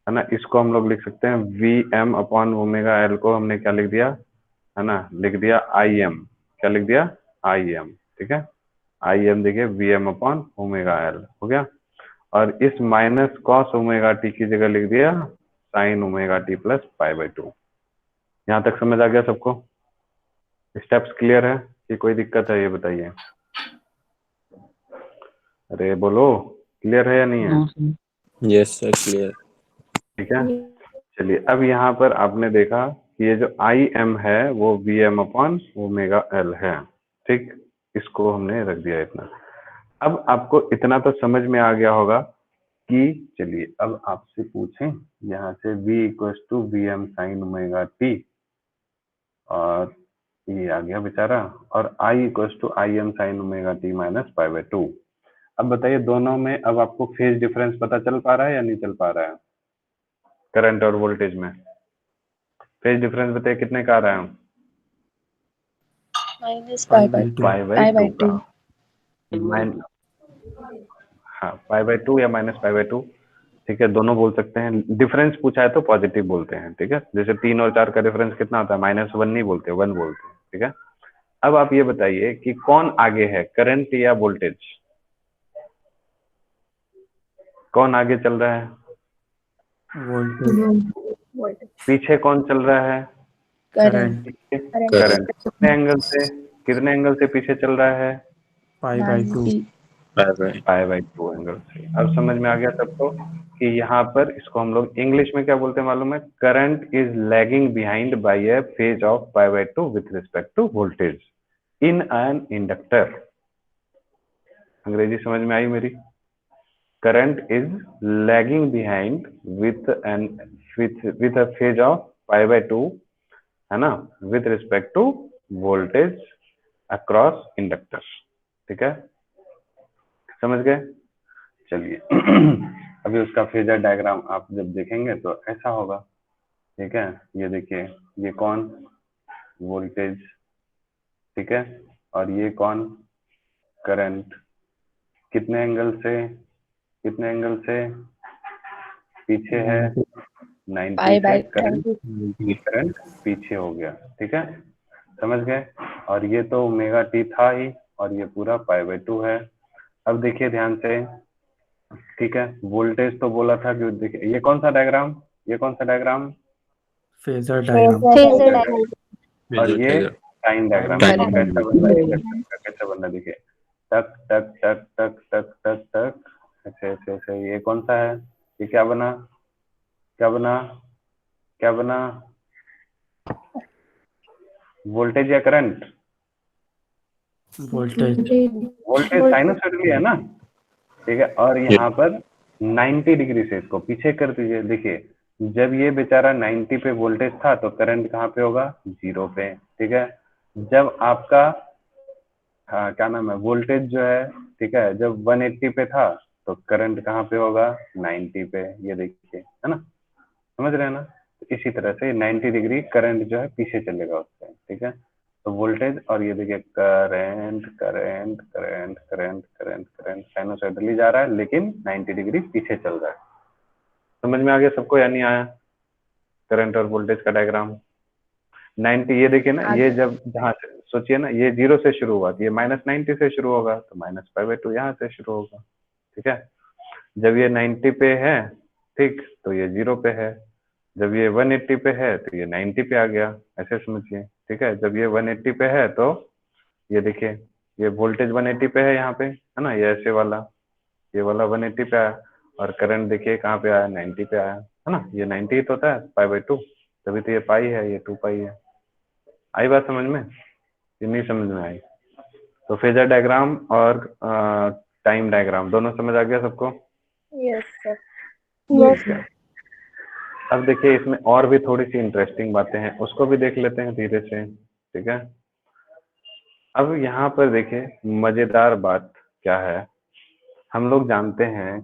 है ना, इसको हम लोग लिख सकते हैं Vm अपॉन ओमेगा एल को हमने क्या लिख दिया, है ना, लिख दिया Im, क्या लिख दिया, Im, ठीक है। Im देखिए Vm अपॉन ओमेगा एल हो गया, और इस माइनस कॉस ओमेगा टी की जगह लिख दिया sign omega t plus pi by 2। यहाँ तक समझ आ गया सबको? स्टेप्स क्लियर है कि कोई दिक्कत है, ये बताइए। अरे बोलो, क्लियर है या नहीं है? Yes sir, clear. ठीक है, चलिए। अब यहाँ पर आपने देखा कि ये जो आई एम है वो V M upon omega L है, ठीक, इसको हमने रख दिया इतना। अब आपको इतना तो समझ में आ गया होगा कि, चलिए अब आपसे पूछें यहाँ से v equal to V M sine omega T, और ये आ गया बेचारा, और i equal to I M sine omega T minus pi by 2। अब बताइए दोनों में अब आपको फेज डिफरेंस पता चल पा रहा है या नहीं चल पा रहा है? करंट और वोल्टेज में फेज डिफरेंस बताइए कितने का आ रहा है? Minus pi by two. हाँ, पाई बाई 2 या माइनस पाई बाई 2, ठीक है, दोनों बोल सकते हैं। डिफरेंस पूछा है तो पॉजिटिव बोलते हैं, ठीक है। जैसे 3 और 4 का डिफरेंस कितना होता है, -1 नहीं बोलते, 1 बोलते हैं, ठीक है। अब आप ये बताइए कि कौन आगे है, करंट या वोल्टेज? कौन आगे चल रहा है? पीछे कौन चल रहा है? करंट। करंट। कितने एंगल से, कितने एंगल से पीछे चल रहा है? पाई बाई 2। पाई बाई 2 एंगल से। अब समझ में आ गया सबको कि यहाँ पर इसको हम लोग इंग्लिश में क्या बोलते हैं मालूम है? Current is lagging behind by a phase of pi by 2 with respect to voltage in an inductor. अंग्रेजी समझ में आई मेरी? Current is lagging behind with a phase of pi by 2, है ना, with respect to voltage across inductor. ठीक है, समझ गए? चलिए अभी उसका फेजर डायग्राम आप जब देखेंगे तो ऐसा होगा। ठीक है, ये देखिए, ये कौन? वोल्टेज। ठीक है, और ये कौन? करंट। कितने एंगल से पीछे है? 90 पाई से बाई करंट पीछे हो गया। ठीक है, समझ गए? और ये तो ओमेगा टी था ही, और ये पूरा पाई बाई 2 है। अब देखिए ध्यान से, ठीक है, वोल्टेज तो बोला था कि देखिए ये कौन सा डायग्राम? Phasor diagram. और ये टाइम डायग्राम। Time कैसा बनना है इंडक्टर का? कैसा बनना है देखिए, टक टक टक टक टक टक टक, ऐसे ऐसे ऐसे। ये कौन सा है? ये क्या बना? वोल्टेज या करंट? वोल्टेज। साइनसॉइडली है ना? ठीक है, और यहाँ पर 90 डिग्री से इसको पीछे कर दीजिए। देखिए, जब ये बेचारा 90 पे वोल्टेज था तो करंट कहाँ पे होगा? 0 पे। ठीक है, जब आपका क्या नाम है, वोल्टेज जो है, ठीक है, जब 180 पे था तो करंट कहाँ पे होगा? 90 पे। ये देखिए, है ना, समझ रहे हैं ना? तो इसी तरह से 90 डिग्री करंट जो है पीछे चलेगा उससे। ठीक है, तो वोल्टेज, और ये देखिए current current current current current current sinusoidally जा रहा है लेकिन 90 डिग्री पीछे चल रहा है। समझ में आ गया सबको या नहीं आया? करंट और वोल्टेज का डायग्राम 90, ये देखिए ना, ये जब जहाँ से सोचिए ना, ये 0 से शुरू हुआ, ये -90 से शुरू होगा तो -पाई/2 यहाँ से शुरू होगा। ठीक है, जब ये 90 पे है, ठीक, तो ये 0 पे है। जब ये 180 पे है तो ये 90 पे आ गया, ऐसे समझिए। ठीक है, जब ये 180 पे है तो ये देखिए, ये वोल्टेज 180 पे है यहाँ पे, है ना, ये ऐसे वाला, ये वाला 180 पे आया, और करंट देखिए कहाँ पे आया? 90 पे आया, है ना। ये 90 ही तो होता है पाई/2, तभी तो ये पाई है, ये 2 पाई है। आई बात समझ में? ये नहीं समझ में आई तो फेजर डायग्राम और टाइम डायग्राम दोनों समझ आ गया सबको? Yes sir. ठीक है, अब देखिए इसमें और भी थोड़ी सी इंटरेस्टिंग बातें हैं, उसको भी देख लेते हैं धीरे से। ठीक है, अब यहाँ पर देखिए मजेदार बात क्या है, हम लोग जानते हैं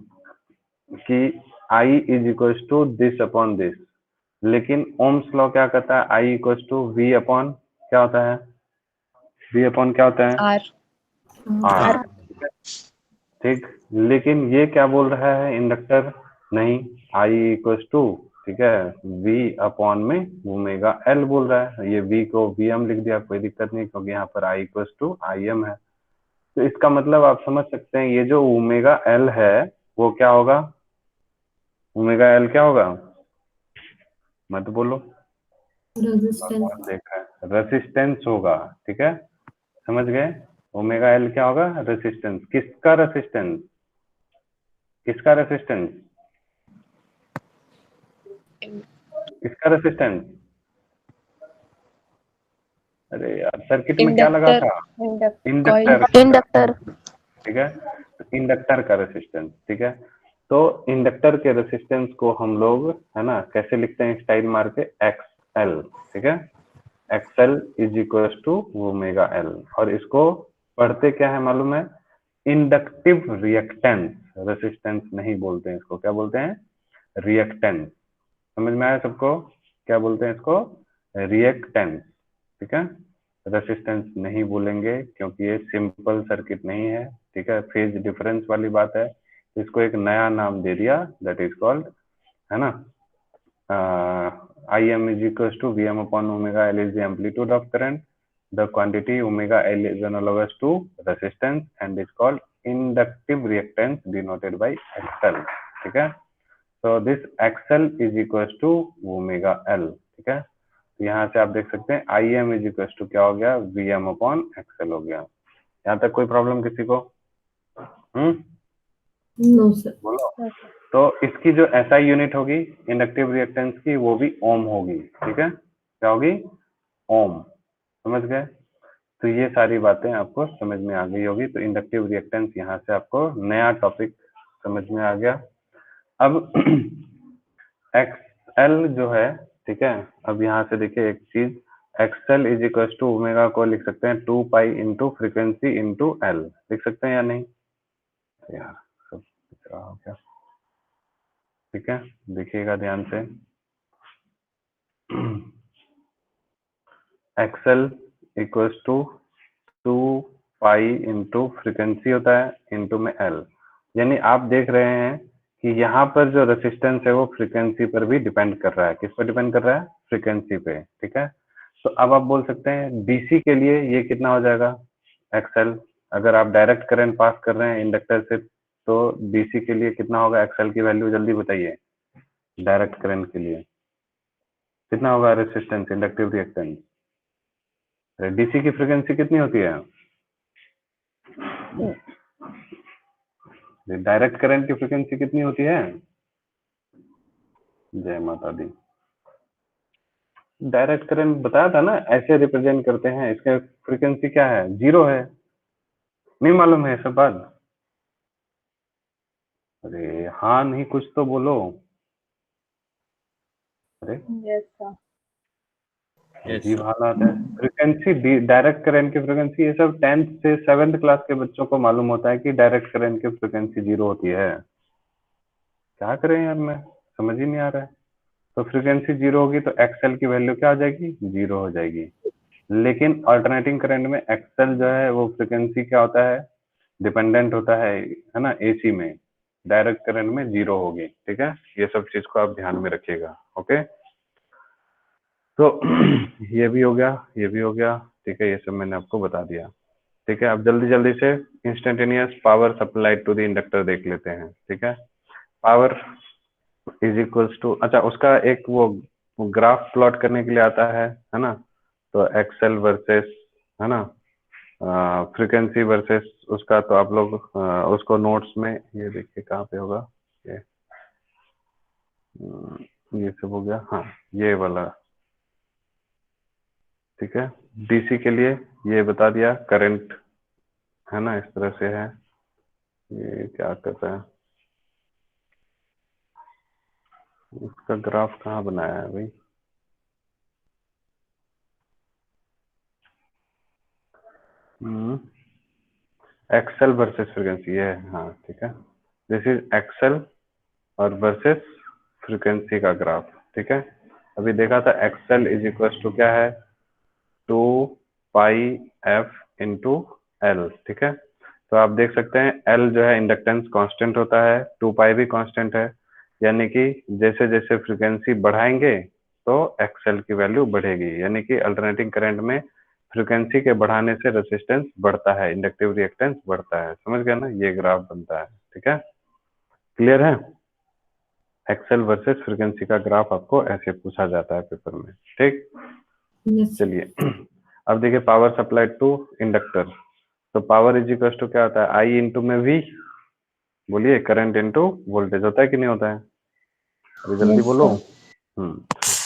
कि I is equal to this upon this, लेकिन ओम्स लॉ क्या कहता है? I equal to V upon क्या होता है? V अपॉन क्या होता है? R। ठीक, लेकिन ये क्या बोल रहा है इंडक्टर? नहीं, I इक्वल टू, ठीक है, V अपॉन में ओमेगा L बोल रहा है। ये V को Vm लिख दिया, कोई दिक्कत नहीं, क्योंकि यहाँ पर I इक्वल टू Im है। तो इसका मतलब आप समझ सकते हैं, ये जो ओमेगा L है वो क्या होगा? ओमेगा L क्या होगा? मत बोलो, देखा है, रेसिस्टेंस होगा। ठीक है, समझ गए? ओमेगा L क्या होगा? रेसिस्टेंस। किसका रेसिस्टेंस? किसका रेसिस्टेंस? किसका रेसिस्टेंस? अरे यार, सर्किट में क्या लगा था? इंडक्टर। ठीक है, इंडक्टर का रेसिस्टेंस। ठीक है, तो इंडक्टर के रेसिस्टेंस को हम लोग, है ना, कैसे लिखते हैं? स्टाइल मार के XL। ठीक है, XL is equal to omega L, और इसको पढ़ते क्या है मालूम है? Inductive reactance. रेसिस्टेंस नहीं बोलते हैं इसको, क्या बोलते हैं? रिएक्टेंस। समझ में आया सबको? क्या बोलते हैं इसको? रिएक्टेंस। ठीक है, रेसिस्टेंस नहीं बोलेंगे क्योंकि ये सिंपल सर्किट नहीं है। ठीक है, फेज डिफरेंस वाली बात है, इसको एक नया नाम दे दिया, दैट इज कॉल्ड, है ना, Im is equals to Vm upon omega L is the amplitude of current. The quantity omega L is analogous to resistance and is called inductive reactance denoted by XL. ठीक है, so this XL is equals to omega L. ठीक है, तो यहाँ से आप देख सकते हैं Im is equals to क्या हो गया? Vm upon XL हो गया। यहाँ तक कोई प्रॉब्लम किसी को? No sir. बोलो। तो इसकी जो SI यूनिट होगी इंडक्टिव रिएक्टेंस की, वो भी ओम होगी। ठीक है, क्या होगी? ओम। समझ गए? तो ये सारी बातें आपको समझ में आ गई होगी। तो इंडक्टिव रिएक्टेंस यहाँ से आपको नया टॉपिक समझ में आ गया। अब XL जो है, ठीक है, अब यहाँ से देखिए एक चीज, XL is equal to omega को लिख सकते हैं 2 pi into frequency into L, लिख सकते हैं या नहीं? यार सब दिख रहा हो क्या? ठीक है, देखिएगा ध्यान से। XL equal to 2 pi into frequency होता है इंटू में L, यानी आप देख रहे हैं कि यहाँ पर जो रेसिस्टेंस है वो फ्रीक्वेंसी पर भी डिपेंड कर रहा है। किस पर डिपेंड कर रहा है? फ्रीक्वेंसी पे। ठीक है, तो अब आप बोल सकते हैं डीसी के लिए ये कितना हो जाएगा? XL। अगर आप डायरेक्ट करंट पास कर रहे हैं इंडक्टर से, तो डीसी के लिए कितना होगा? XL की वैल्यू जल्दी बताइए। डायरेक्ट करंट के लिए कितना होगा रेसिस्टेंस, इंडक्टिव रिएक्टेंस? डीसी की फ्रीक्वेंसी कितनी होती है? डायरेक्ट करंट की फ्रीक्वेंसी कितनी होती है? जय माता दी। डायरेक्ट करंट बताया था ना, ऐसे रिप्रेजेंट करते हैं। इसका फ्रीक्वेंसी क्या है? 0 है। नहीं मालूम है सब बात? अरे हाँ नहीं, कुछ तो बोलो। अरे यस सर। Yes, अजीब sir. हालात है। फ्रीक्वेंसी, डायरेक्ट करंट की फ्रीक्वेंसी, ये सब 10th से 7th क्लास के बच्चों को मालूम होता है कि डायरेक्ट करंट की फ्रीक्वेंसी 0 होती है। क्या करें यार, मैं समझ ही नहीं आ रहा है। तो फ्रीक्वेंसी 0 होगी तो XL की वैल्यू क्या हो जाएगी? 0 हो जाएगी। लेकिन अल्टरनेटिंग करंट में XL जो है वो फ्रीक्वेंसी क्या होता है? डिपेंडेंट होता है ना, AC में। डायरेक्ट करंट में 0 होगी। ठीक है, ये सब चीज को आप ध्यान में रखिएगा। ओके, तो ये भी हो गया, ये भी हो गया। ठीक है, ये सब मैंने आपको बता दिया। ठीक है, अब जल्दी जल्दी से instantaneous power supplied to the inductor देख लेते हैं। ठीक है, पावर इज इक्वल्स टू, अच्छा उसका एक वो ग्राफ प्लॉट करने के लिए आता है ना, तो XL वर्सेस, है ना, फ्रीक्वेंसी वर्सेस उसका, तो आप लोग उसको नोट्स में ये देखिए कहाँ पे होगा ये सब हो गया। हाँ, ये वाला। ठीक है, डीसी के लिए ये बता दिया, करंट है ना, इस तरह से है। ये क्या करता है, उसका ग्राफ कहाँ बनाया है भाई? एक्सेल वर्सेस फ्रीक्वेंसी, ये है। हाँ ठीक है, दिस इज एक्सेल और वर्सेस फ्रीक्वेंसी का ग्राफ। ठीक है, अभी देखा था एक्सेल इज इक्वल टू क्या है? 2 पाई एफ इंटू एल। ठीक है, तो आप देख सकते हैं एल जो है इंडक्टेंस कांस्टेंट होता है, 2 पाई भी कांस्टेंट है, यानी कि जैसे जैसे फ्रीक्वेंसी बढ़ाएंगे तो एक्सेल की वैल्यू बढ़ेगी, यानी कि अल्टरनेटिंग करंट में फ्रीक्वेंसी के बढ़ाने से रेसिस्टेंस बढ़ता है, इंडक्टिव रिएक्टेंस बढ़ता है। समझ गया ना, ये ग्राफ बनता है। ठीक है, क्लियर है? एक्सेल वर्सेस फ्रीक्वेंसी का ग्राफ आपको ऐसे पूछा जाता है पेपर में। ठीक, यस। चलिए अब देखिए पावर सप्लाइड टू इंडक्टर। तो पावर इज इक्वल टू क्या होता है? आई इंटू में वी। बोलिए, करंट इंटू वोल्टेज होता है कि नहीं होता है? अभी जल्दी बोलो।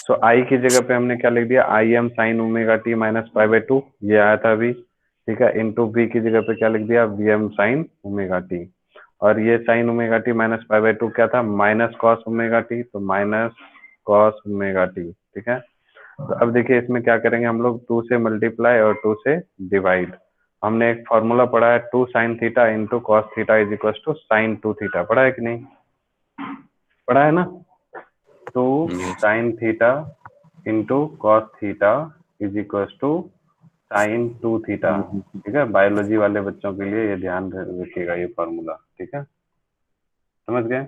सो आई की जगह पे हमने क्या लिख दिया? आई M sine omega T minus pi by 2, ये आया था अभी। ठीक है, इंटू वी की जगह पे क्या लिख दिया? V M sine omega T. और ये sine omega T minus pi by 2 क्या था? माइनस कॉस ओमेगा टी, तो माइनस कॉस ओमेगा टी। ठीक है, तो अब देखिए इसमें क्या करेंगे हम लोग? 2 से मल्टीप्लाई और 2 से डिवाइड। हमने एक फॉर्मूला पढ़ा है, 2 sine theta into cos theta is equal to sine 2 theta. पढ़ा है कि नहीं? पढ़ा है ना? 2 Yes. Sine theta into cos theta is equal to sine 2 theta. ठीक है, बायोलॉजी वाले बच्चों के लिए ये ध्यान रखिएगा ये फॉर्मूला। ठीक है, समझ गए?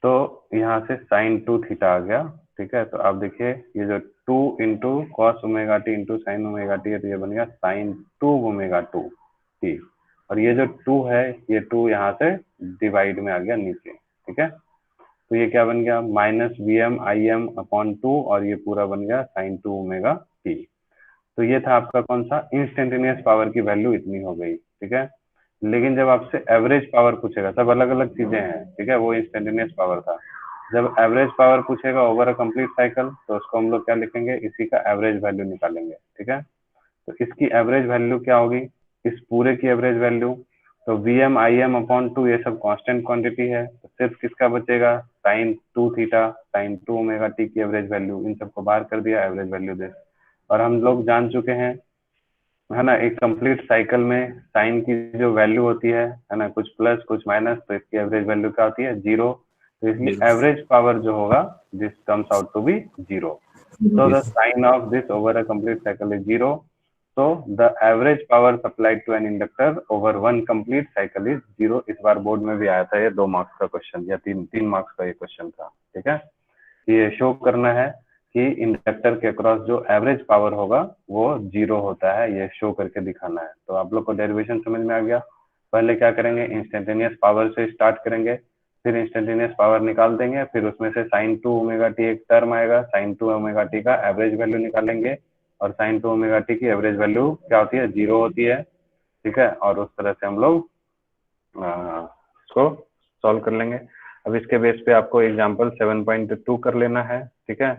तो यहाँ से साइन 2 थीटा आ गया। ठीक है, तो आप देखिए ये जो 2 into cos omega T into sine omega T है, तो ये बन गया साइन 2 ओमेगा 2 टी। और ये जो 2 है, ये 2 यहाँ से डिवाइड में आ गया नीचे। ठीक है, तो ये क्या बन गया? Minus V M I M upon 2, और ये पूरा बन गया साइन 2 ओमेगा टी। तो ये था आपका कौन सा? इंस्टेंटेनियस पावर की वैल्यू इतनी हो गई। ठीक है, लेकिन जब आपसे एवरेज पावर पूछेगा, सब अलग अलग चीजें हैं, ठीक है, वो इंस्टेंटेनियस पावर था। जब एवरेज पावर पूछेगा ओवर अ कंप्लीट साइकिल, तो उसको हम लोग क्या लिखेंगे, इसी का एवरेज वैल्यू निकालेंगे, ठीक है। तो इसकी एवरेज वैल्यू क्या होगी, इस पूरे की एवरेज वैल्यू, तो Vm Im अपॉन 2 ये सब कांस्टेंट क्वांटिटी है, तो सिर्फ किसका बचेगा, sine 2 theta sine 2 omega T की एवरेज वैल्यू, इन सबको बाहर कर दिया, एवरेज वैल्यू दे। और हम लोग जान चुके हैं, है ना, एक कंप्लीट साइकिल में साइन की जो वैल्यू होती है ना, कुछ प्लस कुछ माइनस, तो इसकी एवरेज वैल्यू क्या होती है, 0। तो इसलिए एवरेज पावर जो होगा, this comes out to be 0। So the sign of this over a complete cycle is 0. So the average power supplied to an inductor over one complete cycle is 0. इस बार board में भी आया था, ये 2 marks का question या 3 marks का ये क्वेश्चन था, ठीक है। ये शो करना है कि इंडक्टर के अक्रॉस जो एवरेज पावर होगा वो 0 होता है, ये शो करके दिखाना है। तो आप लोग को डेरिवेशन समझ में आ गया। पहले क्या करेंगे, इंस्टेंटेनियस पावर से स्टार्ट करेंगे, फिर इंस्टेंटेनियस पावर निकाल देंगे, फिर उसमें से साइन 2 ओमेगा टी एक टर्म आएगा, साइन 2 ओमेगा टी का एवरेज वैल्यू निकालेंगे, और साइन 2 ओमेगा टी की एवरेज वैल्यू क्या होती है, 0 होती है, ठीक है। और उस तरह से हम लोग इसको सॉल्व कर लेंगे। अब इसके बेस पे आपको एग्जांपल 7.2 कर लेना है, ठीक है।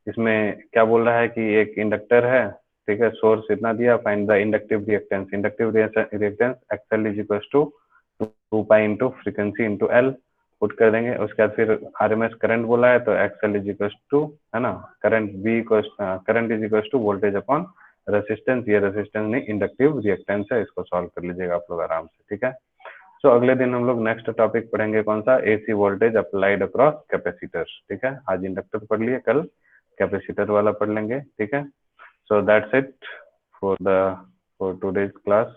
इसमें क्या बोल रहा है कि एक इंडक्टर है, ठीक है, सोर्स इतना दिया, find the inductive reactance. Inductive reactance XL is equal to 2 pi into frequency into L, put कर देंगे। उसके बाद फिर आरएमएस करंट बोला है, तो एक्सएल इज इक्वल टू, है ना, current be current is equal to voltage upon resistance. ये रेसिस्टेंस नहीं, इंडक्टिव रिएक्टेंस है। इसको सॉल्व कर लीजिएगा आप लोग आराम से, ठीक है। सो अगले दिन हम लोग नेक्स्ट टॉपिक पढ़ेंगे, कौन सा, AC voltage applied across capacitor, ठीक है। आज इंडक्टर पढ़ लिए, कल कैपेसिटर वाला पढ़ लेंगे, ठीक है। So that's it for today's class.